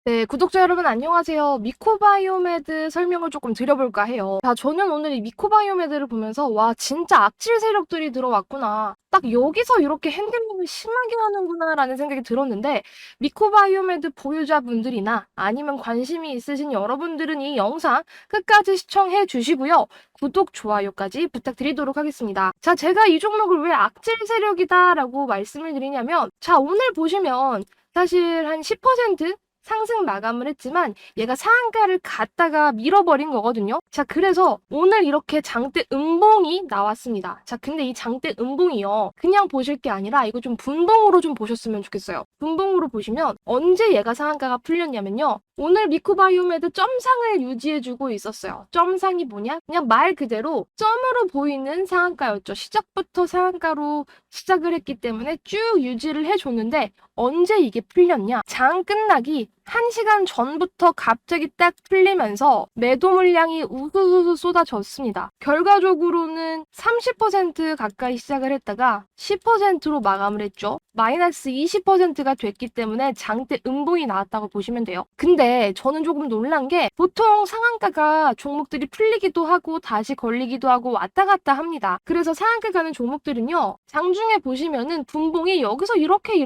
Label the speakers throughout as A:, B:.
A: 네, 구독자 여러분 안녕하세요. 미코바이오메드 설명을 조금 드려볼까 해요. 자, 저는 오늘 이 미코바이오메드를 보면서 와, 진짜 악질 세력들이 들어왔구나. 딱 여기서 이렇게 핸들링을 심하게 하는구나 라는 생각이 들었는데 미코바이오메드 보유자분들이나 아니면 관심이 있으신 여러분들은 이 영상 끝까지 시청해 주시고요. 구독, 좋아요까지 부탁드리도록 하겠습니다. 자, 제가 이 종목을 왜 악질 세력이다 라고 말씀을 드리냐면 자, 오늘 보시면 사실 한 10% 상승 마감을 했지만 얘가 상한가를 갔다가 밀어버린 거거든요. 자, 그래서 오늘 이렇게 장대 음봉이 나왔습니다. 자, 근데 이 장대 음봉이요. 그냥 보실 게 아니라 이거 좀 분봉으로 좀 보셨으면 좋겠어요. 분봉으로 보시면 언제 얘가 상한가가 풀렸냐면요. 오늘 미코바이오메드 점상을 유지해주고 있었어요. 점상이 뭐냐? 그냥 말 그대로 점으로 보이는 상한가였죠. 시작부터 상한가로 시작을 했기 때문에 쭉 유지를 해줬는데 언제 이게 풀렸냐? 장 끝나기 1시간 전부터 갑자기 딱 풀리면서 매도 물량이 우수수 쏟아졌습니다. 결과적으로는 30% 가까이 시작을 했다가 10%로 마감을 했죠. 마이너스 20%가 됐기 때문에 장대 음봉이 나왔다고 보시면 돼요. 근데 저는 조금 놀란 게 보통 상한가가 종목들이 풀리기도 하고 다시 걸리기도 하고 왔다 갔다 합니다. 그래서 상한가 가는 종목들은요. 장중에 보시면은 분봉이 여기서 이렇게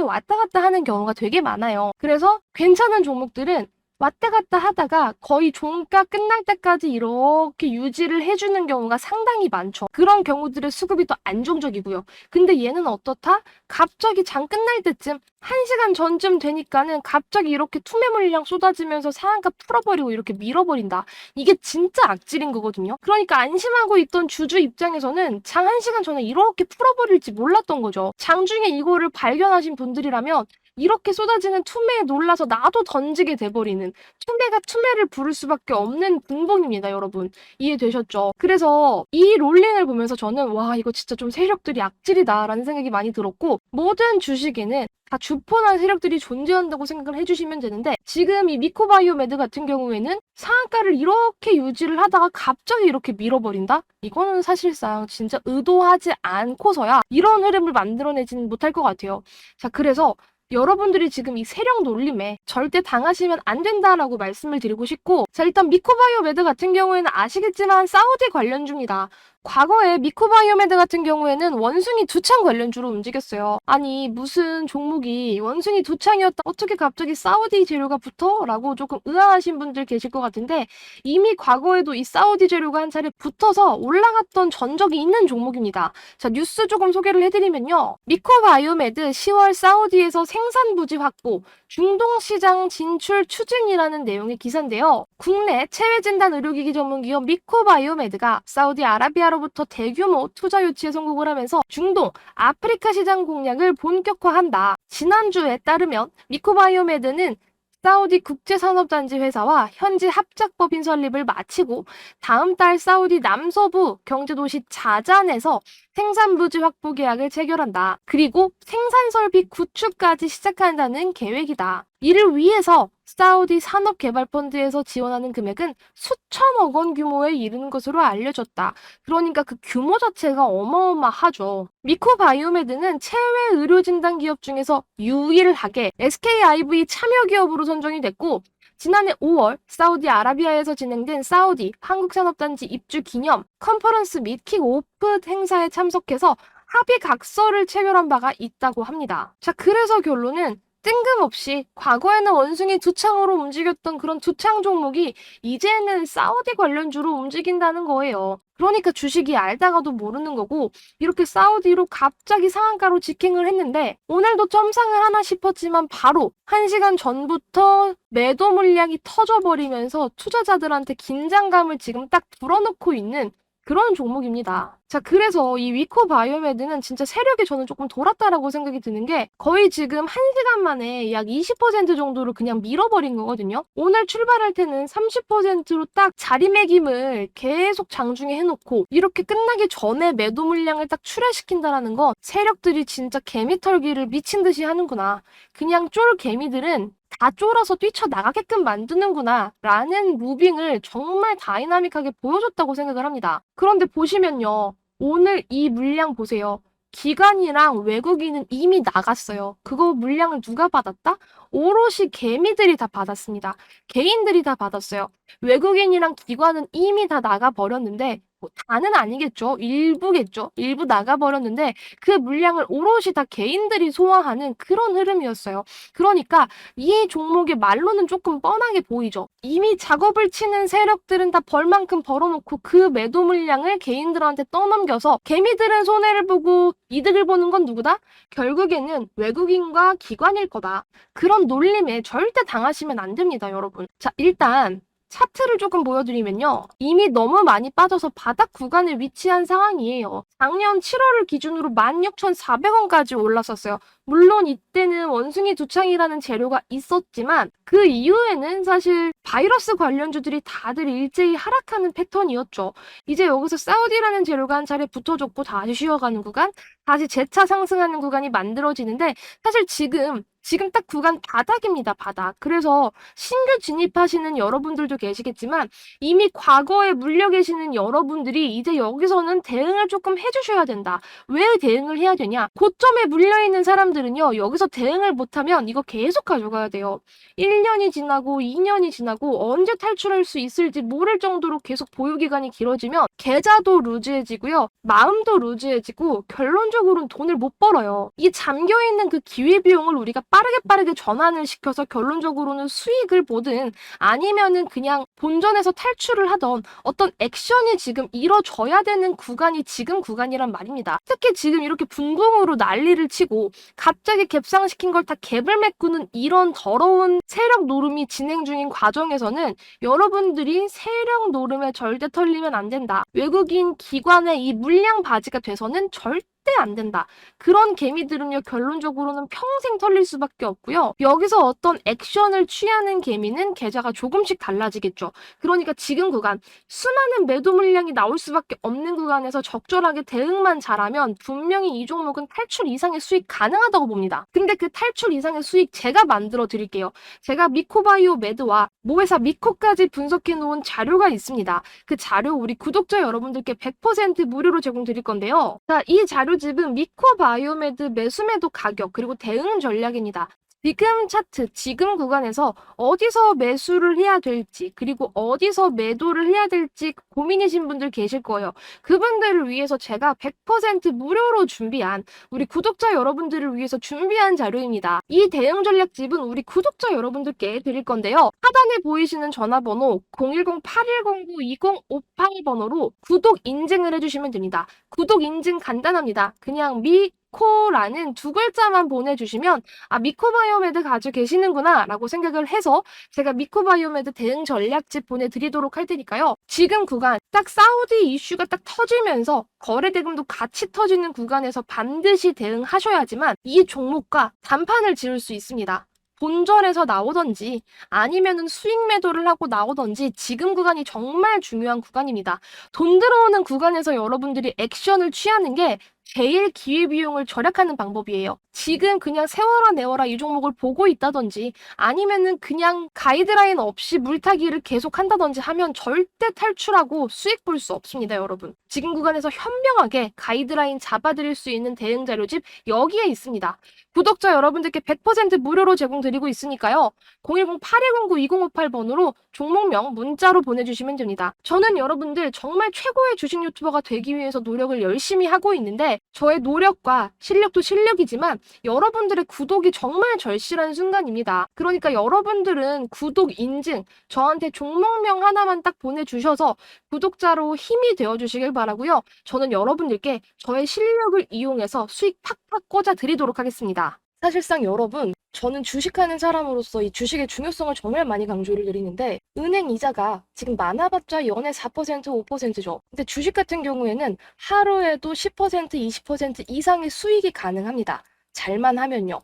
A: 왔다 갔다 하는 경우가 되게 많아요. 그래서 괜찮은 종목들은 왔다 갔다 하다가 거의 종가 끝날 때까지 이렇게 유지를 해주는 경우가 상당히 많죠. 그런 경우들의 수급이 더 안정적이고요. 근데 얘는 어떻다? 갑자기 장 끝날 때쯤 1시간 전쯤 되니까는 갑자기 이렇게 투매 물량 쏟아지면서 상한가 풀어버리고 이렇게 밀어버린다. 이게 진짜 악질인 거거든요. 그러니까 안심하고 있던 주주 입장에서는 장 1시간 전에 이렇게 풀어버릴지 몰랐던 거죠. 장중에 이거를 발견하신 분들이라면 이렇게 쏟아지는 투매에 놀라서 나도 던지게 돼버리는 투매가 투매를 부를 수밖에 없는 분봉입니다, 여러분. 이해되셨죠? 그래서 이 롤링을 보면서 저는 와, 이거 진짜 좀 세력들이 악질이다라는 생각이 많이 들었고 모든 주식에는 다 주포나 세력들이 존재한다고 생각을 해주시면 되는데 지금 이 미코바이오메드 같은 경우에는 상한가를 이렇게 유지를 하다가 갑자기 이렇게 밀어버린다? 이거는 사실상 진짜 의도하지 않고서야 이런 흐름을 만들어내지는 못할 것 같아요. 자, 그래서 여러분들이 지금 이 세력 놀림에 절대 당하시면 안 된다라고 말씀을 드리고 싶고 자, 일단 미코바이오메드 같은 경우에는 아시겠지만 사우디 관련주입니다. 과거에 미코바이오메드 같은 경우에는 원숭이 두창 관련주로 움직였어요. 아니 무슨 종목이 원숭이 두창이었다 어떻게 갑자기 사우디 재료가 붙어? 라고 조금 의아하신 분들 계실 것 같은데 이미 과거에도 이 사우디 재료가 한 차례 붙어서 올라갔던 전적이 있는 종목입니다. 자, 뉴스 조금 소개를 해드리면요. 미코바이오메드 10월 사우디에서 생산 부지 확보, 중동 시장 진출 추진이라는 내용의 기사인데요. 국내 체외 진단 의료기기 전문 기업 미코바이오메드가 사우디아라비아로부터 대규모 투자 유치에 성공을 하면서 중동, 아프리카 시장 공략을 본격화한다. 지난주에 따르면 미코바이오메드는 사우디 국제산업단지 회사와 현지 합작법인 설립을 마치고 다음 달 사우디 남서부 경제도시 자잔에서 생산부지 확보 계약을 체결한다. 그리고 생산설비 구축까지 시작한다는 계획이다. 이를 위해서 사우디 산업개발펀드에서 지원하는 금액은 수천억 원 규모에 이르는 것으로 알려졌다. 그러니까 그 규모 자체가 어마어마하죠. 미코바이오메드는 체외 의료진단 기업 중에서 유일하게 SKIV 참여 기업으로 선정이 됐고 지난해 5월 사우디아라비아에서 진행된 사우디 한국산업단지 입주 기념 컨퍼런스 및 킥오프 행사에 참석해서 합의 각서를 체결한 바가 있다고 합니다. 자, 그래서 결론은 뜬금없이 과거에는 원숭이 두창으로 움직였던 그런 두창 종목이 이제는 사우디 관련주로 움직인다는 거예요. 그러니까 주식이 알다가도 모르는 거고 이렇게 사우디로 갑자기 상한가로 직행을 했는데 오늘도 점상을 하나 싶었지만 바로 1시간 전부터 매도 물량이 터져버리면서 투자자들한테 긴장감을 지금 딱 불어넣고 있는 그런 종목입니다. 자, 그래서 이 미코바이오메드는 진짜 세력이 저는 조금 돌았다라고 생각이 드는 게 거의 지금 1시간 만에 약 20% 정도를 그냥 밀어버린 거거든요. 오늘 출발할 때는 30%로 딱 자리매김을 계속 장중에 해놓고 이렇게 끝나기 전에 매도 물량을 딱 출하시킨다라는 건 세력들이 진짜 개미털기를 미친 듯이 하는구나. 그냥 쫄 개미들은 다 쫄아서 뛰쳐나가게끔 만드는구나 라는 무빙을 정말 다이나믹하게 보여줬다고 생각을 합니다. 그런데 보시면요. 오늘 이 물량 보세요. 기관이랑 외국인은 이미 나갔어요. 그거 물량을 누가 받았다? 오롯이 개미들이 다 받았습니다. 개인들이 다 받았어요. 외국인이랑 기관은 이미 다 나가버렸는데, 뭐 다는 아니겠죠. 일부겠죠. 일부 나가버렸는데 그 물량을 오롯이 다 개인들이 소화하는 그런 흐름이었어요. 그러니까 이 종목의 말로는 조금 뻔하게 보이죠. 이미 작업을 치는 세력들은 다 벌만큼 벌어놓고 그 매도 물량을 개인들한테 떠넘겨서 개미들은 손해를 보고 이득을 보는 건 누구다? 결국에는 외국인과 기관일 거다. 그런 놀림에 절대 당하시면 안 됩니다, 여러분. 자, 일단 차트를 조금 보여드리면요. 이미 너무 많이 빠져서 바닥 구간에 위치한 상황이에요. 작년 7월을 기준으로 16,400원까지 올랐었어요. 물론 이때는 원숭이 두창이라는 재료가 있었지만 그 이후에는 사실 바이러스 관련주들이 다들 일제히 하락하는 패턴이었죠. 이제 여기서 사우디라는 재료가 한 차례 붙어줬고 다시 쉬어가는 구간, 다시 재차 상승하는 구간이 만들어지는데 사실 지금 딱 구간 바닥입니다, 바닥. 그래서 신규 진입하시는 여러분들도 계시겠지만 이미 과거에 물려 계시는 여러분들이 이제 여기서는 대응을 조금 해주셔야 된다. 왜 대응을 해야 되냐? 고점에 물려있는 사람들은요, 여기서 대응을 못하면 이거 계속 가져가야 돼요. 1년이 지나고 2년이 지나고 언제 탈출할 수 있을지 모를 정도로 계속 보유기간이 길어지면 계좌도 루즈해지고요. 마음도 루즈해지고 결론적으로는 돈을 못 벌어요. 이 잠겨있는 그 기회비용을 우리가 빠르게 전환을 시켜서 결론적으로는 수익을 보든 아니면은 그냥 본전에서 탈출을 하던 어떤 액션이 지금 이뤄져야 되는 구간이 지금 구간이란 말입니다. 특히 지금 이렇게 분봉으로 난리를 치고 갑자기 갭상시킨 걸 다 갭을 메꾸는 이런 더러운 세력 노름이 진행 중인 과정에서는 여러분들이 세력 노름에 절대 털리면 안 된다. 외국인 기관의 이 물량 바지가 돼서는 절대 안 된다. 그런 개미들은요, 결론적으로는 평생 털릴 수밖에 없고요. 여기서 어떤 액션을 취하는 개미는 계좌가 조금씩 달라지겠죠. 그러니까 지금 구간, 수많은 매도 물량이 나올 수밖에 없는 구간에서 적절하게 대응만 잘하면 분명히 이 종목은 탈출 이상의 수익 가능하다고 봅니다. 근데 그 탈출 이상의 수익 제가 만들어 드릴게요. 제가 미코바이오 매드와 모회사 미코까지 분석해 놓은 자료가 있습니다. 그 자료 우리 구독자 여러분들께 100% 무료로 제공 드릴 건데요. 자, 이 자료집은 미코바이오매드 매수매도 가격 그리고 대응 전략입니다. 지금 차트, 지금 구간에서 어디서 매수를 해야 될지 그리고 어디서 매도를 해야 될지 고민이신 분들 계실 거예요. 그분들을 위해서 제가 100% 무료로 준비한 우리 구독자 여러분들을 위해서 준비한 자료입니다. 이 대응 전략집은 우리 구독자 여러분들께 드릴 건데요. 하단에 보이시는 전화번호 010-8109-2058번호로 구독 인증을 해주시면 됩니다. 구독 인증 간단합니다. 그냥 미코라는 두 글자만 보내주시면 미코바이오매드 가지고 계시는구나 라고 생각을 해서 제가 미코바이오매드 대응 전략집 보내드리도록 할 테니까요. 지금 구간 딱 사우디 이슈가 딱 터지면서 거래 대금도 같이 터지는 구간에서 반드시 대응하셔야지만 이 종목과 단판을 지을 수 있습니다. 본절에서 나오던지 아니면은 수익 매도를 하고 나오던지 지금 구간이 정말 중요한 구간입니다. 돈 들어오는 구간에서 여러분들이 액션을 취하는 게 제일 기회비용을 절약하는 방법이에요. 지금 그냥 세워라 내워라 이 종목을 보고 있다든지 아니면은 그냥 가이드라인 없이 물타기를 계속 한다든지 하면 절대 탈출하고 수익 볼 수 없습니다, 여러분. 지금 구간에서 현명하게 가이드라인 잡아드릴 수 있는 대응 자료집 여기에 있습니다. 구독자 여러분들께 100% 무료로 제공드리고 있으니까요. 010-8109-2058번으로 종목명 문자로 보내주시면 됩니다. 저는 여러분들 정말 최고의 주식 유튜버가 되기 위해서 노력을 열심히 하고 있는데 저의 노력과 실력도 실력이지만 여러분들의 구독이 정말 절실한 순간입니다. 그러니까 여러분들은 구독 인증, 저한테 종목명 하나만 딱 보내주셔서 구독자로 힘이 되어주시길 바라고요. 저는 여러분들께 저의 실력을 이용해서 수익 팍팍 꽂아드리도록 하겠습니다. 사실상 여러분, 저는 주식하는 사람으로서 이 주식의 중요성을 정말 많이 강조를 드리는데 은행 이자가 지금 많아봤자 연에 4%, 5%죠. 근데 주식 같은 경우에는 하루에도 10%, 20% 이상의 수익이 가능합니다. 잘만 하면요.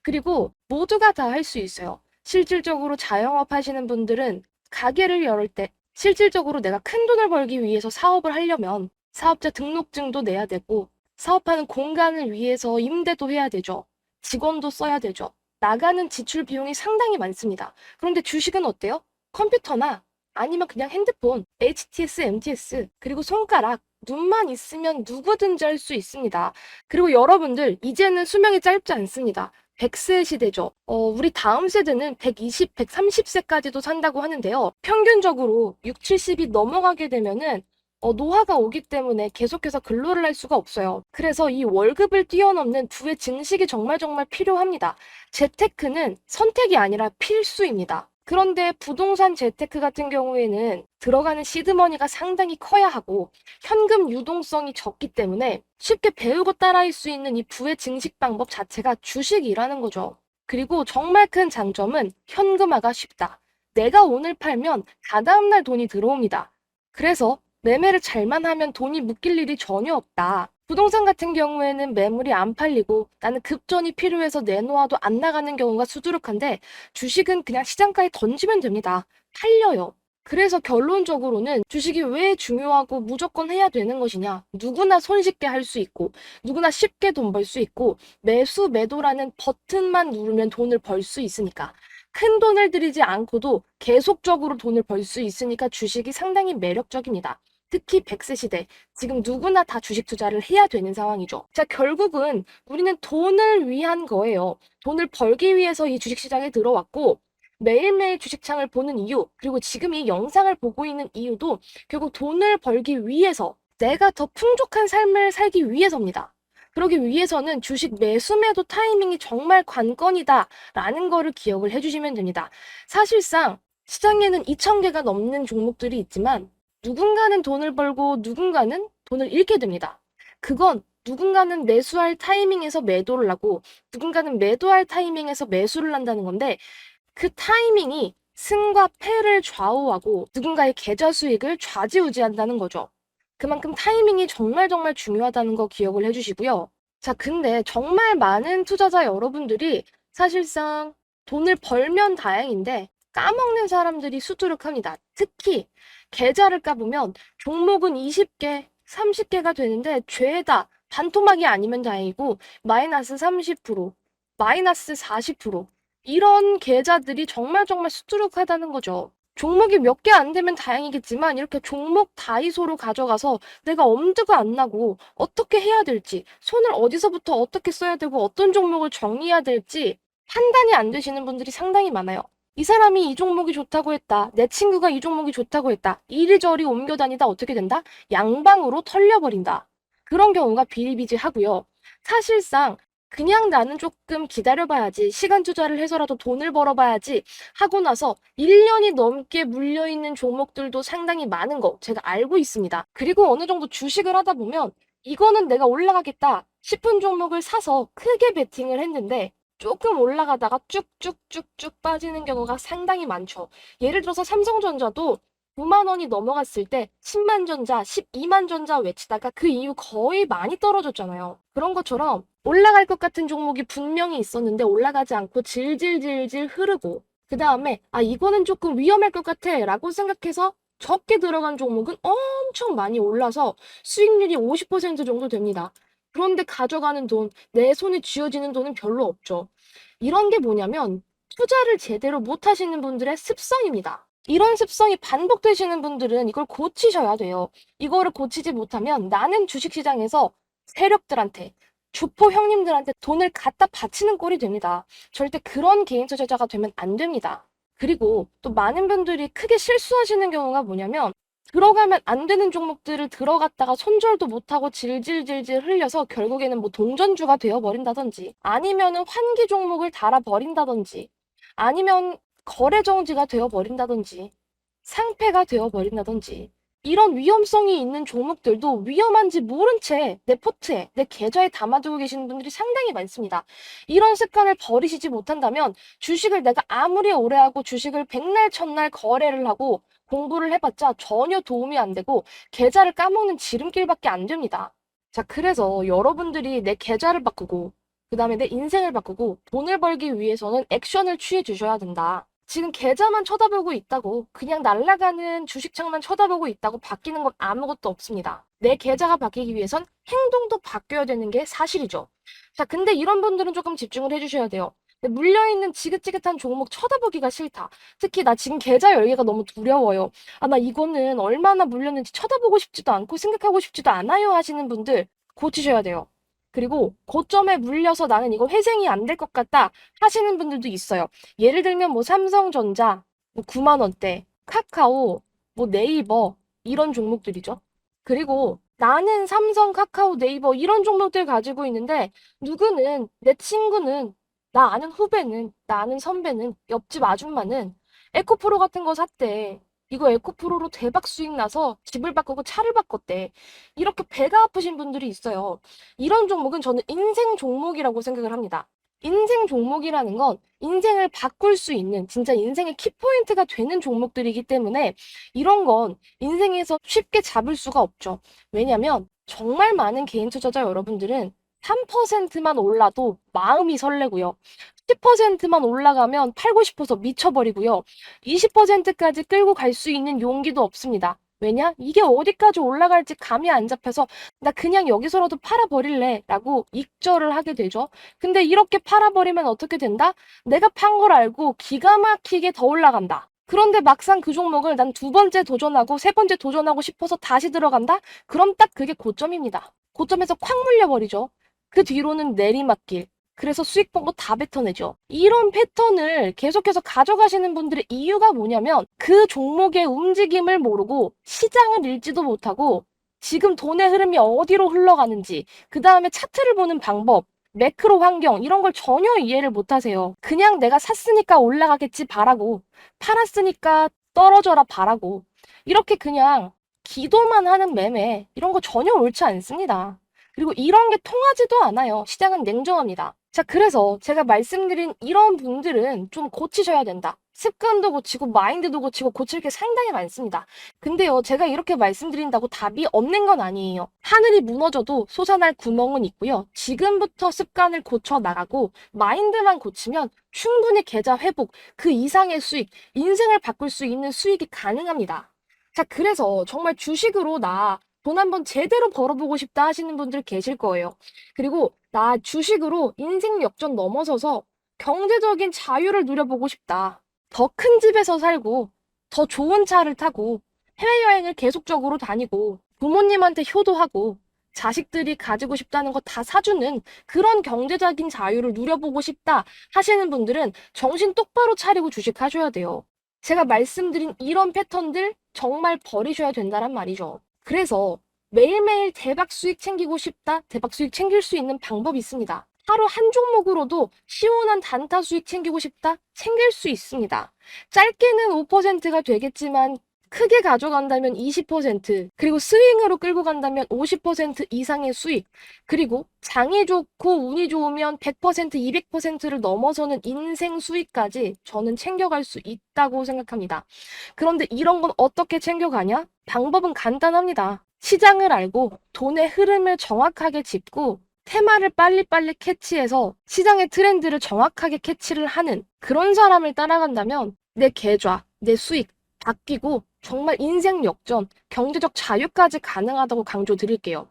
A: 그리고 모두가 다 할 수 있어요. 실질적으로 자영업 하시는 분들은 가게를 열을 때 실질적으로 내가 큰 돈을 벌기 위해서 사업을 하려면 사업자 등록증도 내야 되고 사업하는 공간을 위해서 임대도 해야 되죠. 직원도 써야 되죠. 나가는 지출 비용이 상당히 많습니다. 그런데 주식은 어때요? 컴퓨터나 아니면 그냥 핸드폰, HTS, MTS, 그리고 손가락 눈만 있으면 누구든지 할 수 있습니다. 그리고 여러분들, 이제는 수명이 짧지 않습니다. 100세 시대죠. 우리 다음 세대는 120, 130세까지도 산다고 하는데요. 평균적으로 6, 70이 넘어가게 되면은 노화가 오기 때문에 계속해서 근로를 할 수가 없어요. 그래서 이 월급을 뛰어넘는 부의 증식이 정말 정말 필요합니다. 재테크는 선택이 아니라 필수입니다. 그런데 부동산 재테크 같은 경우에는 들어가는 시드머니가 상당히 커야 하고 현금 유동성이 적기 때문에 쉽게 배우고 따라할 수 있는 이 부의 증식 방법 자체가 주식이라는 거죠. 그리고 정말 큰 장점은 현금화가 쉽다. 내가 오늘 팔면 다다음 날 돈이 들어옵니다. 그래서 매매를 잘만 하면 돈이 묶일 일이 전혀 없다. 부동산 같은 경우에는 매물이 안 팔리고 나는 급전이 필요해서 내놓아도 안 나가는 경우가 수두룩한데 주식은 그냥 시장가에 던지면 됩니다. 팔려요. 그래서 결론적으로는 주식이 왜 중요하고 무조건 해야 되는 것이냐. 누구나 손쉽게 할 수 있고 누구나 쉽게 돈 벌 수 있고 매수 매도라는 버튼만 누르면 돈을 벌 수 있으니까 큰 돈을 들이지 않고도 계속적으로 돈을 벌 수 있으니까 주식이 상당히 매력적입니다. 특히 100세 시대, 지금 누구나 다 주식 투자를 해야 되는 상황이죠. 자, 결국은 우리는 돈을 위한 거예요. 돈을 벌기 위해서 이 주식시장에 들어왔고 매일매일 주식창을 보는 이유, 그리고 지금 이 영상을 보고 있는 이유도 결국 돈을 벌기 위해서 내가 더 풍족한 삶을 살기 위해서입니다. 그러기 위해서는 주식 매수 매도 타이밍이 정말 관건이다라는 거를 기억을 해주시면 됩니다. 사실상 시장에는 2,000개가 넘는 종목들이 있지만 누군가는 돈을 벌고 누군가는 돈을 잃게 됩니다. 그건 누군가는 매수할 타이밍에서 매도를 하고 누군가는 매도할 타이밍에서 매수를 한다는 건데 그 타이밍이 승과 패를 좌우하고 누군가의 계좌 수익을 좌지우지한다는 거죠. 그만큼 타이밍이 정말 정말 중요하다는 거 기억을 해주시고요. 자, 근데 정말 많은 투자자 여러분들이 사실상 돈을 벌면 다행인데 까먹는 사람들이 수두룩합니다. 특히 계좌를 까보면 종목은 20개, 30개가 되는데 죄다 반토막이 아니면 다행이고 마이너스 30%, 마이너스 40% 이런 계좌들이 정말 정말 수두룩하다는 거죠. 종목이 몇 개 안 되면 다행이겠지만 이렇게 종목 다이소로 가져가서 내가 엄두가 안 나고 어떻게 해야 될지, 손을 어디서부터 어떻게 써야 되고 어떤 종목을 정리해야 될지 판단이 안 되시는 분들이 상당히 많아요. 이 사람이 이 종목이 좋다고 했다. 내 친구가 이 종목이 좋다고 했다. 이리저리 옮겨 다니다 어떻게 된다? 양방으로 털려버린다. 그런 경우가 비일비재하고요. 사실상 그냥 나는 조금 기다려봐야지, 시간 투자를 해서라도 돈을 벌어봐야지 하고 나서 1년이 넘게 물려있는 종목들도 상당히 많은 거 제가 알고 있습니다. 그리고 어느 정도 주식을 하다 보면 이거는 내가 올라가겠다 싶은 종목을 사서 크게 베팅을 했는데 조금 올라가다가 쭉쭉쭉쭉 빠지는 경우가 상당히 많죠. 예를 들어서 삼성전자도 9만 원이 넘어갔을 때 10만 전자, 12만 전자 외치다가 그 이후 거의 많이 떨어졌잖아요. 그런 것처럼 올라갈 것 같은 종목이 분명히 있었는데 올라가지 않고 질질질질 흐르고 그 다음에 이거는 조금 위험할 것 같아 라고 생각해서 적게 들어간 종목은 엄청 많이 올라서 수익률이 50% 정도 됩니다. 그런데 가져가는 돈, 내 손에 쥐어지는 돈은 별로 없죠. 이런 게 뭐냐면 투자를 제대로 못 하시는 분들의 습성입니다. 이런 습성이 반복되시는 분들은 이걸 고치셔야 돼요. 이거를 고치지 못하면 나는 주식시장에서 세력들한테, 주포 형님들한테 돈을 갖다 바치는 꼴이 됩니다. 절대 그런 개인 투자자가 되면 안 됩니다. 그리고 또 많은 분들이 크게 실수하시는 경우가 뭐냐면 들어가면 안 되는 종목들을 들어갔다가 손절도 못하고 질질질질 흘려서 결국에는 뭐 동전주가 되어버린다든지 아니면은 환기 종목을 달아버린다든지 아니면 거래 정지가 되어버린다든지 상폐가 되어버린다든지 이런 위험성이 있는 종목들도 위험한지 모른 채 내 포트에, 내 계좌에 담아두고 계시는 분들이 상당히 많습니다. 이런 습관을 버리시지 못한다면 주식을 내가 아무리 오래 하고 주식을 백날 첫날 거래를 하고 공부를 해봤자 전혀 도움이 안 되고 계좌를 까먹는 지름길밖에 안 됩니다. 자, 그래서 여러분들이 내 계좌를 바꾸고 그 다음에 내 인생을 바꾸고 돈을 벌기 위해서는 액션을 취해 주셔야 된다. 지금 계좌만 쳐다보고 있다고 그냥 날아가는 주식창만 쳐다보고 있다고 바뀌는 건 아무것도 없습니다. 내 계좌가 바뀌기 위해선 행동도 바뀌어야 되는 게 사실이죠. 자, 근데 이런 분들은 조금 집중을 해주셔야 돼요. 물려있는 지긋지긋한 종목 쳐다보기가 싫다. 특히 나 지금 계좌 열기가 너무 두려워요. 아, 나 이거는 얼마나 물렸는지 쳐다보고 싶지도 않고 생각하고 싶지도 않아요 하시는 분들 고치셔야 돼요. 그리고 고점에 물려서 나는 이거 회생이 안 될 것 같다 하시는 분들도 있어요. 예를 들면 뭐 삼성전자, 뭐 9만 원대, 카카오, 뭐 네이버 이런 종목들이죠. 그리고 나는 삼성, 카카오, 네이버 이런 종목들 가지고 있는데 누구는 내 친구는 나 아는 후배는 나 아는 선배는 옆집 아줌마는 에코프로 같은 거 샀대. 이거 에코프로로 대박 수익 나서 집을 바꾸고 차를 바꿨대. 이렇게 배가 아프신 분들이 있어요. 이런 종목은 저는 인생 종목이라고 생각을 합니다. 인생 종목이라는 건 인생을 바꿀 수 있는 진짜 인생의 키포인트가 되는 종목들이기 때문에 이런 건 인생에서 쉽게 잡을 수가 없죠. 왜냐면 정말 많은 개인 투자자 여러분들은 3%만 올라도 마음이 설레고요. 10%만 올라가면 팔고 싶어서 미쳐버리고요. 20%까지 끌고 갈 수 있는 용기도 없습니다. 왜냐? 이게 어디까지 올라갈지 감이 안 잡혀서 나 그냥 여기서라도 팔아버릴래 라고 익절을 하게 되죠. 근데 이렇게 팔아버리면 어떻게 된다? 내가 판 걸 알고 기가 막히게 더 올라간다. 그런데 막상 그 종목을 난 두 번째 도전하고 세 번째 도전하고 싶어서 다시 들어간다? 그럼 딱 그게 고점입니다. 고점에서 콱 물려버리죠. 그 뒤로는 내리막길. 그래서 수익 본 거 다 뱉어내죠. 이런 패턴을 계속해서 가져가시는 분들의 이유가 뭐냐면 그 종목의 움직임을 모르고 시장을 읽지도 못하고 지금 돈의 흐름이 어디로 흘러가는지 그 다음에 차트를 보는 방법 매크로 환경 이런 걸 전혀 이해를 못하세요. 그냥 내가 샀으니까 올라가겠지 바라고 팔았으니까 떨어져라 바라고 이렇게 그냥 기도만 하는 매매 이런 거 전혀 옳지 않습니다. 그리고 이런 게 통하지도 않아요. 시장은 냉정합니다. 자, 그래서 제가 말씀드린 이런 분들은 좀 고치셔야 된다. 습관도 고치고 마인드도 고치고 고칠 게 상당히 많습니다. 근데요, 제가 이렇게 말씀드린다고 답이 없는 건 아니에요. 하늘이 무너져도 솟아날 구멍은 있고요. 지금부터 습관을 고쳐 나가고 마인드만 고치면 충분히 계좌 회복, 그 이상의 수익, 인생을 바꿀 수 있는 수익이 가능합니다. 자, 그래서 정말 주식으로 나 돈 한번 제대로 벌어보고 싶다 하시는 분들 계실 거예요. 그리고 나 주식으로 인생 역전 넘어서서 경제적인 자유를 누려보고 싶다. 더 큰 집에서 살고, 더 좋은 차를 타고, 해외여행을 계속적으로 다니고, 부모님한테 효도하고, 자식들이 가지고 싶다는 거 다 사주는 그런 경제적인 자유를 누려보고 싶다 하시는 분들은 정신 똑바로 차리고 주식하셔야 돼요. 제가 말씀드린 이런 패턴들 정말 버리셔야 된다란 말이죠. 그래서 매일매일 대박 수익 챙기고 싶다, 대박 수익 챙길 수 있는 방법이 있습니다. 하루 한 종목으로도 시원한 단타 수익 챙기고 싶다, 챙길 수 있습니다. 짧게는 5%가 되겠지만 크게 가져간다면 20%, 그리고 스윙으로 끌고 간다면 50% 이상의 수익, 그리고 장이 좋고 운이 좋으면 100%, 200%를 넘어서는 인생 수익까지 저는 챙겨갈 수 있다고 생각합니다. 그런데 이런 건 어떻게 챙겨가냐? 방법은 간단합니다. 시장을 알고 돈의 흐름을 정확하게 짚고 테마를 빨리빨리 캐치해서 시장의 트렌드를 정확하게 캐치를 하는 그런 사람을 따라간다면 내 계좌, 내 수익 바뀌고 정말 인생 역전, 경제적 자유까지 가능하다고 강조드릴게요.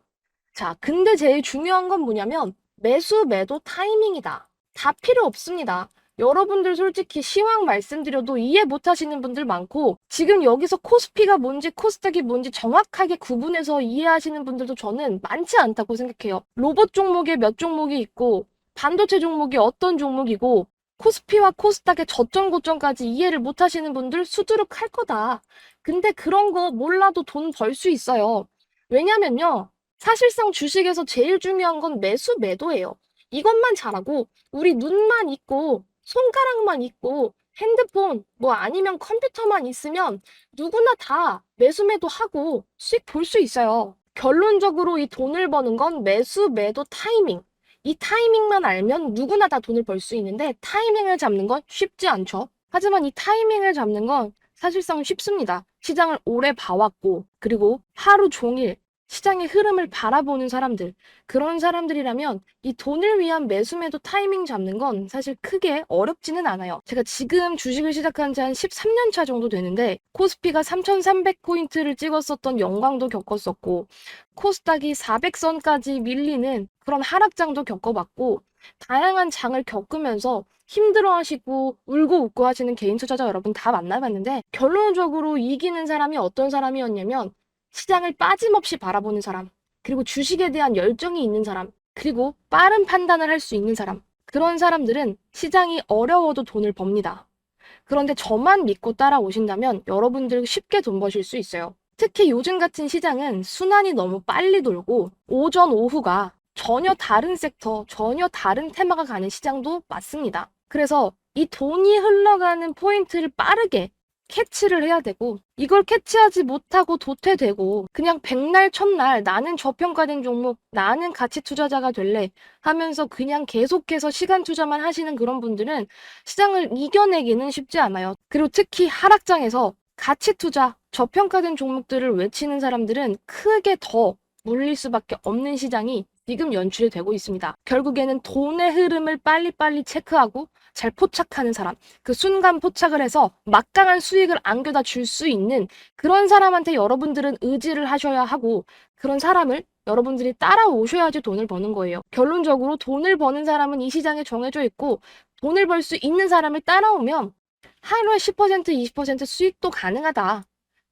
A: 자, 근데 제일 중요한 건 뭐냐면 매수, 매도 타이밍이다. 다 필요 없습니다. 여러분들 솔직히 시황 말씀드려도 이해 못 하시는 분들 많고 지금 여기서 코스피가 뭔지 코스닥이 뭔지 정확하게 구분해서 이해하시는 분들도 저는 많지 않다고 생각해요. 로봇 종목에 몇 종목이 있고 반도체 종목이 어떤 종목이고 코스피와 코스닥의 저점 고점까지 이해를 못 하시는 분들 수두룩할 거다. 근데 그런 거 몰라도 돈 벌 수 있어요. 왜냐면요. 사실상 주식에서 제일 중요한 건 매수 매도예요. 이것만 잘하고 우리 눈만 있고 손가락만 있고 핸드폰 뭐 아니면 컴퓨터만 있으면 누구나 다 매수 매도 하고 수익 볼 수 있어요. 결론적으로 이 돈을 버는 건 매수 매도 타이밍. 이 타이밍만 알면 누구나 다 돈을 벌 수 있는데 타이밍을 잡는 건 쉽지 않죠. 하지만 이 타이밍을 잡는 건 사실상 쉽습니다. 시장을 오래 봐왔고 그리고 하루 종일 시장의 흐름을 바라보는 사람들, 그런 사람들이라면 이 돈을 위한 매수매도 타이밍 잡는 건 사실 크게 어렵지는 않아요. 제가 지금 주식을 시작한 지 한 13년 차 정도 되는데 코스피가 3,300포인트를 찍었었던 영광도 겪었었고 코스닥이 400선까지 밀리는 그런 하락장도 겪어봤고 다양한 장을 겪으면서 힘들어하시고 울고 웃고 하시는 개인 투자자 여러분 다 만나봤는데 결론적으로 이기는 사람이 어떤 사람이었냐면 시장을 빠짐없이 바라보는 사람, 그리고 주식에 대한 열정이 있는 사람, 그리고 빠른 판단을 할 수 있는 사람. 그런 사람들은 시장이 어려워도 돈을 법니다. 그런데 저만 믿고 따라오신다면 여러분들 쉽게 돈 버실 수 있어요. 특히 요즘 같은 시장은 순환이 너무 빨리 돌고 오전, 오후가 전혀 다른 섹터, 전혀 다른 테마가 가는 시장도 맞습니다. 그래서 이 돈이 흘러가는 포인트를 빠르게 캐치를 해야 되고 이걸 캐치하지 못하고 도태되고 그냥 백날 첫날 나는 저평가된 종목, 나는 가치 투자자가 될래 하면서 그냥 계속해서 시간 투자만 하시는 그런 분들은 시장을 이겨내기는 쉽지 않아요. 그리고 특히 하락장에서 가치 투자, 저평가된 종목들을 외치는 사람들은 크게 더 물릴 수밖에 없는 시장이 지금 연출이 되고 있습니다. 결국에는 돈의 흐름을 빨리빨리 체크하고 잘 포착하는 사람, 그 순간 포착을 해서 막강한 수익을 안겨다 줄 수 있는 그런 사람한테 여러분들은 의지를 하셔야 하고 그런 사람을 여러분들이 따라오셔야지 돈을 버는 거예요. 결론적으로 돈을 버는 사람은 이 시장에 정해져 있고 돈을 벌 수 있는 사람을 따라오면 하루에 10%, 20% 수익도 가능하다.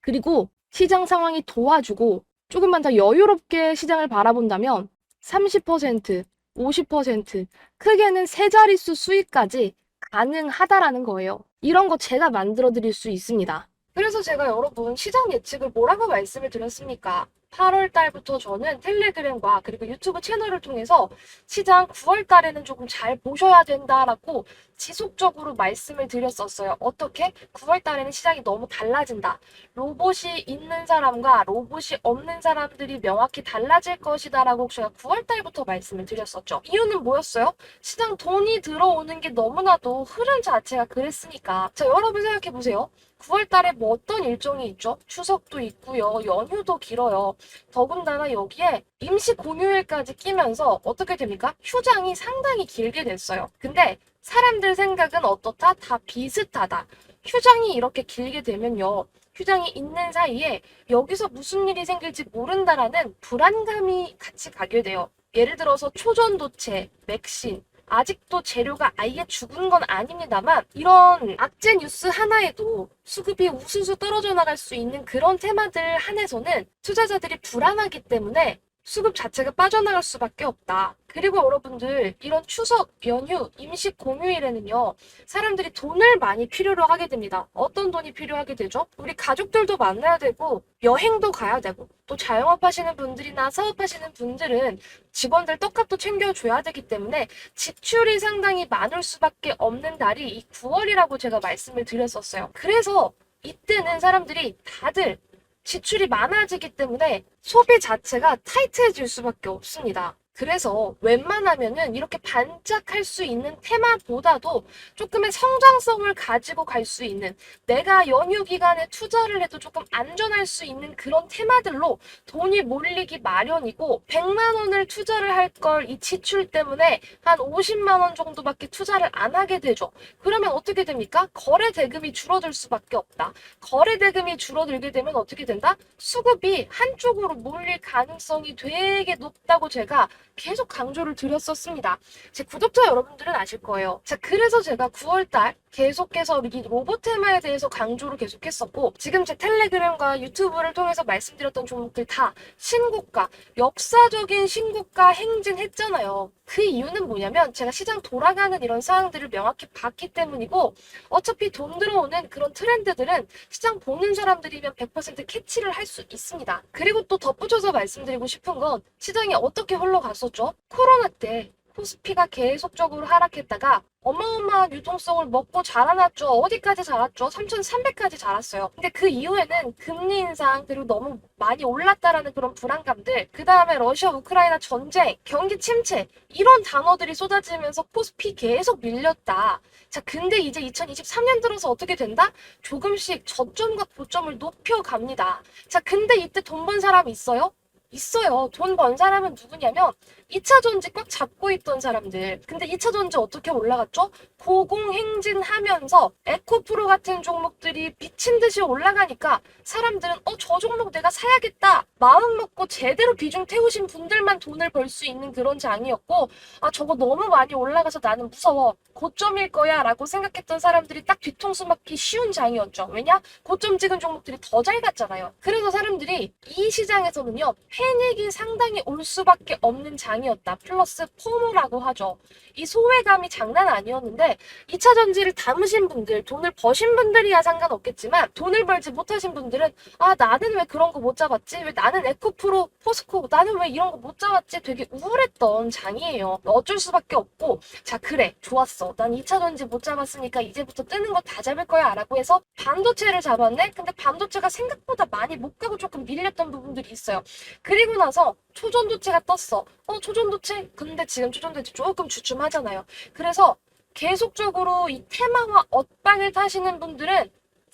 A: 그리고 시장 상황이 도와주고 조금만 더 여유롭게 시장을 바라본다면 30%, 50%, 크게는 세 자릿수 수익까지 가능하다라는 거예요. 이런 거 제가 만들어 드릴 수 있습니다. 그래서 제가 여러분 시장 예측을 뭐라고 말씀을 드렸습니까? 8월 달부터 저는 텔레그램과 그리고 유튜브 채널을 통해서 시장 9월 달에는 조금 잘 보셔야 된다라고 지속적으로 말씀을 드렸었어요. 어떻게? 9월 달에는 시장이 너무 달라진다. 로봇이 있는 사람과 로봇이 없는 사람들이 명확히 달라질 것이다라고 제가 9월 달부터 말씀을 드렸었죠. 이유는 뭐였어요? 시장 돈이 들어오는 게 너무나도 흐름 자체가 그랬으니까. 자, 여러분 생각해 보세요. 9월 달에 뭐 어떤 일정이 있죠? 추석도 있고요. 연휴도 길어요. 더군다나 여기에 임시 공휴일까지 끼면서 어떻게 됩니까? 휴장이 상당히 길게 됐어요. 근데 사람들 생각은 어떻다? 다 비슷하다. 휴장이 이렇게 길게 되면요. 휴장이 있는 사이에 여기서 무슨 일이 생길지 모른다라는 불안감이 같이 가게 돼요. 예를 들어서 초전도체, 맥신, 아직도 재료가 아예 죽은 건 아닙니다만 이런 악재 뉴스 하나에도 수급이 우수수 떨어져 나갈 수 있는 그런 테마들 한해서는 투자자들이 불안하기 때문에 수급 자체가 빠져나갈 수밖에 없다. 그리고 여러분들 이런 추석, 연휴, 임시 공휴일에는요. 사람들이 돈을 많이 필요로 하게 됩니다. 어떤 돈이 필요하게 되죠? 우리 가족들도 만나야 되고 여행도 가야 되고 또 자영업 하시는 분들이나 사업하시는 분들은 직원들 떡값도 챙겨줘야 되기 때문에 지출이 상당히 많을 수밖에 없는 달이 이 9월이라고 제가 말씀을 드렸었어요. 그래서 이때는 사람들이 다들 지출이 많아지기 때문에 소비 자체가 타이트해질 수밖에 없습니다. 그래서 웬만하면은 이렇게 반짝할 수 있는 테마보다도 조금의 성장성을 가지고 갈 수 있는 내가 연휴 기간에 투자를 해도 조금 안전할 수 있는 그런 테마들로 돈이 몰리기 마련이고 100만 원을 투자를 할 걸 이 지출 때문에 한 50만 원 정도밖에 투자를 안 하게 되죠. 그러면 어떻게 됩니까? 거래 대금이 줄어들 수밖에 없다. 거래 대금이 줄어들게 되면 어떻게 된다? 수급이 한쪽으로 몰릴 가능성이 되게 높다고 제가 계속 강조를 드렸었습니다. 제 구독자 여러분들은 아실 거예요. 자, 그래서 제가 9월달 계속해서 이 로봇 테마에 대해서 강조를 계속했었고 지금 제 텔레그램과 유튜브를 통해서 말씀드렸던 종목들 다 신고가, 역사적인 신고가 행진했잖아요. 그 이유는 뭐냐면 제가 시장 돌아가는 이런 사항들을 명확히 봤기 때문이고 어차피 돈 들어오는 그런 트렌드들은 시장 보는 사람들이면 100% 캐치를 할 수 있습니다. 그리고 또 덧붙여서 말씀드리고 싶은 건 시장이 어떻게 흘러갔었죠? 코로나 때 코스피가 계속적으로 하락했다가 어마어마한 유동성을 먹고 자라났죠. 어디까지 자랐죠? 3,300까지 자랐어요. 근데 그 이후에는 금리 인상 그리고 너무 많이 올랐다라는 그런 불안감들 그 다음에 러시아 우크라이나 전쟁 경기 침체 이런 단어들이 쏟아지면서 코스피 계속 밀렸다. 자, 근데 이제 2023년 들어서 어떻게 된다? 조금씩 저점과 고점을 높여갑니다. 자, 근데 이때 돈 번 사람 있어요? 있어요. 돈 번 사람은 누구냐면 2차 전지 꽉 잡고 있던 사람들. 근데 2차 전지 어떻게 올라갔죠? 고공행진하면서 에코프로 같은 종목들이 미친 듯이 올라가니까 사람들은 저 종목 내가 사야겠다. 마음 먹고 제대로 비중 태우신 분들만 돈을 벌 수 있는 그런 장이었고, 저거 너무 많이 올라가서 나는 무서워. 고점일 거야 라고 생각했던 사람들이 딱 뒤통수 맞기 쉬운 장이었죠. 왜냐? 고점 찍은 종목들이 더 잘 갔잖아요. 그래서 사람들이 이 시장에서는요, 패닉이 상당히 올 수밖에 없는 장이었다. 플러스 포모라고 하죠. 이 소외감이 장난 아니었는데 2차 전지를 담으신 분들, 돈을 버신 분들이야 상관없겠지만 돈을 벌지 못하신 분들은 나는 왜 그런 거 못 잡았지? 왜 나는 에코프로, 포스코, 나는 왜 이런 거 못 잡았지? 되게 우울했던 장이에요. 어쩔 수밖에 없고, 자 그래 좋았어. 난 2차 전지 못 잡았으니까 이제부터 뜨는 거 다 잡을 거야 라고 해서 반도체를 잡았네? 근데 반도체가 생각보다 많이 못 가고 조금 밀렸던 부분들이 있어요. 그리고 나서 초전도체가 떴어. 초전도체? 근데 지금 초전도체 조금 주춤하잖아요. 그래서 계속적으로 이 테마와 엇박을 타시는 분들은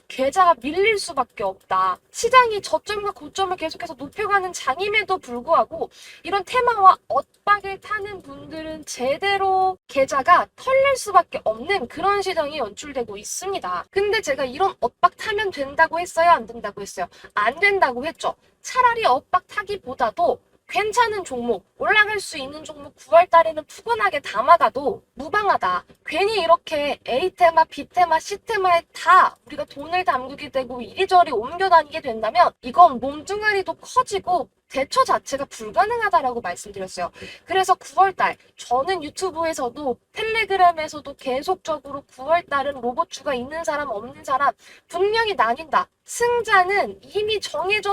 A: 계좌가 밀릴 수밖에 없다. 시장이 저점과 고점을 계속해서 높여가는 장임에도 불구하고 이런 테마와 엇박을 타는 분들은 제대로 계좌가 털릴 수밖에 없는 그런 시장이 연출되고 있습니다. 근데 제가 이런 엇박 타면 된다고 했어요? 안 된다고 했어요? 안 된다고 했죠. 차라리 엇박 타기보다도 괜찮은 종목, 올라갈 수 있는 종목 9월 달에는 푸근하게 담아가도 무방하다. 괜히 이렇게 A테마, B테마, C테마에 다 우리가 돈을 담그게 되고 이리저리 옮겨 다니게 된다면 이건 몸뚱아리도 커지고 대처 자체가 불가능하다라고 말씀드렸어요. 그래서 9월달 저는 유튜브에서도 텔레그램에서도 계속적으로 9월달은 로봇주가 있는 사람 없는 사람 분명히 나뉜다. 승자는 이미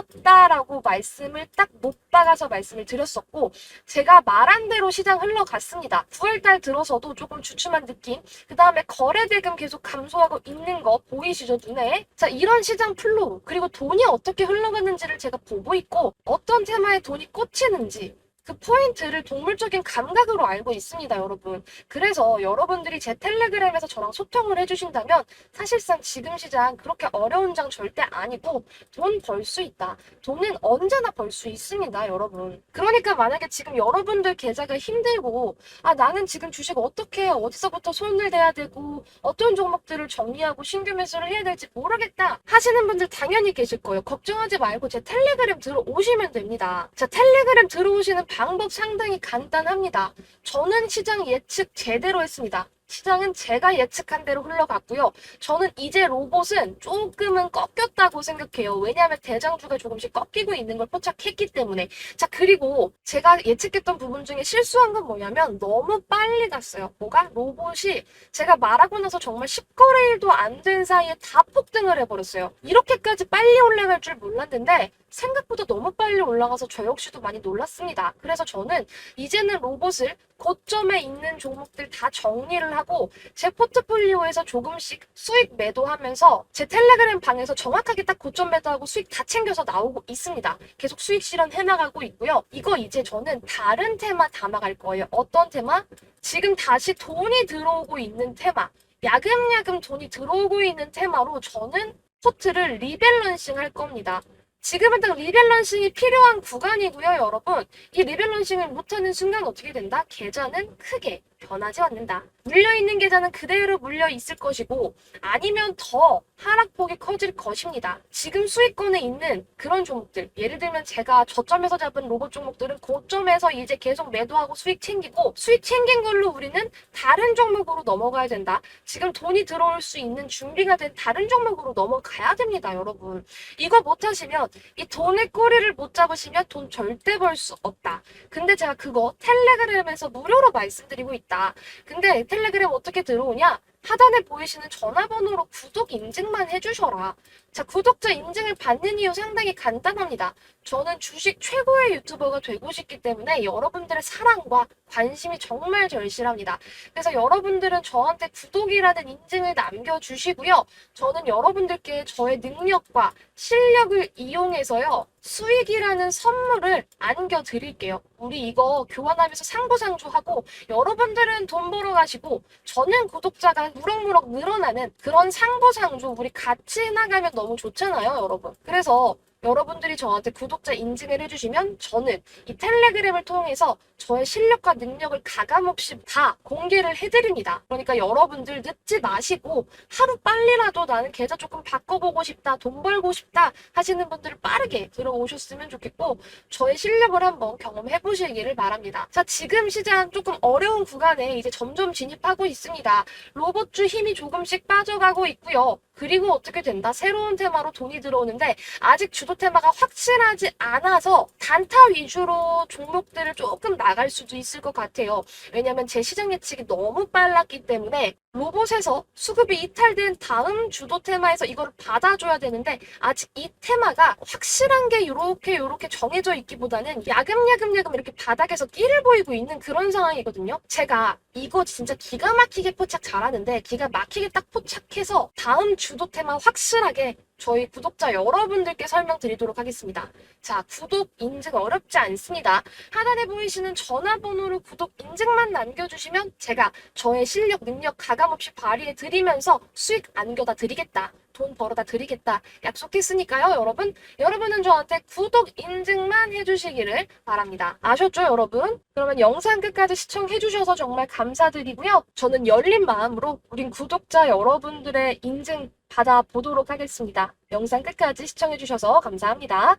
A: 정해졌다라고 말씀을 딱 못 박아서 말씀을 드렸었고 제가 말한 대로 시장 흘러갔습니다. 9월달 들어서도 조금 주춤한 느낌 그 다음에 거래대금 계속 감소하고 있는 거 보이시죠 눈에? 자 이런 시장 플로우 그리고 돈이 어떻게 흘러가는지를 제가 보고 있고 어떤 테마에 돈이 꽂히는지 그 포인트를 동물적인 감각으로 알고 있습니다, 여러분. 그래서 여러분들이 제 텔레그램에서 저랑 소통을 해주신다면 사실상 지금 시장 그렇게 어려운 장 절대 아니고 돈 벌 수 있다. 돈은 언제나 벌 수 있습니다, 여러분. 그러니까 만약에 지금 여러분들 계좌가 힘들고 나는 지금 주식 어떻게 해야 어디서부터 손을 대야 되고 어떤 종목들을 정리하고 신규 매수를 해야 될지 모르겠다 하시는 분들 당연히 계실 거예요. 걱정하지 말고 제 텔레그램 들어오시면 됩니다. 자, 텔레그램 들어오시는 방법 상당히 간단합니다. 저는 시장 예측 제대로 했습니다. 시장은 제가 예측한 대로 흘러갔고요. 저는 이제 로봇은 조금은 꺾였다고 생각해요. 왜냐하면 대장주가 조금씩 꺾이고 있는 걸 포착했기 때문에. 자, 그리고 제가 예측했던 부분 중에 실수한 건 뭐냐면 너무 빨리 갔어요. 뭐가? 로봇이 제가 말하고 나서 정말 10거래일도 안 된 사이에 다 폭등을 해버렸어요. 이렇게까지 빨리 올라갈 줄 몰랐는데 생각보다 너무 빨리 올라가서 저 역시도 많이 놀랐습니다. 그래서 저는 이제는 로봇을 고점에 있는 종목들 다 정리를 하고 제 포트폴리오에서 조금씩 수익 매도하면서 제 텔레그램 방에서 정확하게 딱 고점 매도하고 수익 다 챙겨서 나오고 있습니다. 계속 수익 실현해 나가고 있고요. 이거 이제 저는 다른 테마 담아갈 거예요. 어떤 테마? 지금 다시 돈이 들어오고 있는 테마. 야금야금 돈이 들어오고 있는 테마로 저는 포트를 리밸런싱 할 겁니다. 지금은 딱 리밸런싱이 필요한 구간이고요, 여러분. 이 리밸런싱을 못하는 순간 어떻게 된다? 계좌는 크게 변하지 않는다. 물려있는 계좌는 그대로 물려있을 것이고 아니면 더 하락폭이 커질 것입니다. 지금 수익권에 있는 그런 종목들 예를 들면 제가 저점에서 잡은 로봇 종목들은 고점에서 이제 계속 매도하고 수익 챙기고 수익 챙긴 걸로 우리는 다른 종목으로 넘어가야 된다. 지금 돈이 들어올 수 있는 준비가 된 다른 종목으로 넘어가야 됩니다, 여러분. 이거 못하시면 이 돈의 꼬리를 못 잡으시면 돈 절대 벌 수 없다. 근데 제가 그거 텔레그램에서 무료로 말씀드리고 있다. 근데 텔레그램 어떻게 들어오냐? 하단에 보이시는 전화번호로 구독 인증만 해주셔라. 자, 구독자 인증을 받는 이유 상당히 간단합니다. 저는 주식 최고의 유튜버가 되고 싶기 때문에 여러분들의 사랑과 관심이 정말 절실합니다. 그래서 여러분들은 저한테 구독이라는 인증을 남겨주시고요. 저는 여러분들께 저의 능력과 실력을 이용해서요. 수익이라는 선물을 안겨드릴게요. 우리 이거 교환하면서 상부상조하고 여러분들은 돈 벌어 가시고 저는 구독자가 무럭무럭 늘어나는 그런 상부상조 우리 같이 해나가면 너무 좋잖아요, 여러분. 그래서 여러분들이 저한테 구독자 인증을 해주시면 저는 이 텔레그램을 통해서 저의 실력과 능력을 가감없이 다 공개를 해드립니다. 그러니까 여러분들 늦지 마시고 하루 빨리라도 나는 계좌 조금 바꿔보고 싶다, 돈 벌고 싶다 하시는 분들 빠르게 들어오셨으면 좋겠고 저의 실력을 한번 경험해 보시기를 바랍니다. 자, 지금 시장 조금 어려운 구간에 이제 점점 진입하고 있습니다. 로봇주 힘이 조금씩 빠져가고 있고요. 그리고 어떻게 된다? 새로운 테마로 돈이 들어오는데 아직 주도 테마가 확실하지 않아서 단타 위주로 종목들을 조금 나갈 수도 있을 것 같아요. 왜냐면 제 시장 예측이 너무 빨랐기 때문에 로봇에서 수급이 이탈된 다음 주도 테마에서 이거를 받아줘야 되는데 아직 이 테마가 확실한 게 요렇게 정해져 있기보다는 야금야금 이렇게 바닥에서 끼를 보이고 있는 그런 상황이거든요. 제가 이거 진짜 기가 막히게 포착 잘하는데 기가 막히게 딱 포착해서 다음 주도 테마 확실하게 저희 구독자 여러분들께 설명드리도록 하겠습니다. 자, 구독 인증 어렵지 않습니다. 하단에 보이시는 전화번호로 구독 인증만 남겨주시면 제가 저의 실력, 능력 가감없이 발휘해 드리면서 수익 안겨다 드리겠다. 돈 벌어다 드리겠다. 약속했으니까요, 여러분. 여러분은 저한테 구독 인증만 해주시기를 바랍니다. 아셨죠, 여러분? 그러면 영상 끝까지 시청해주셔서 정말 감사드리고요. 저는 열린 마음으로 우린 구독자 여러분들의 인증 받아보도록 하겠습니다. 영상 끝까지 시청해주셔서 감사합니다.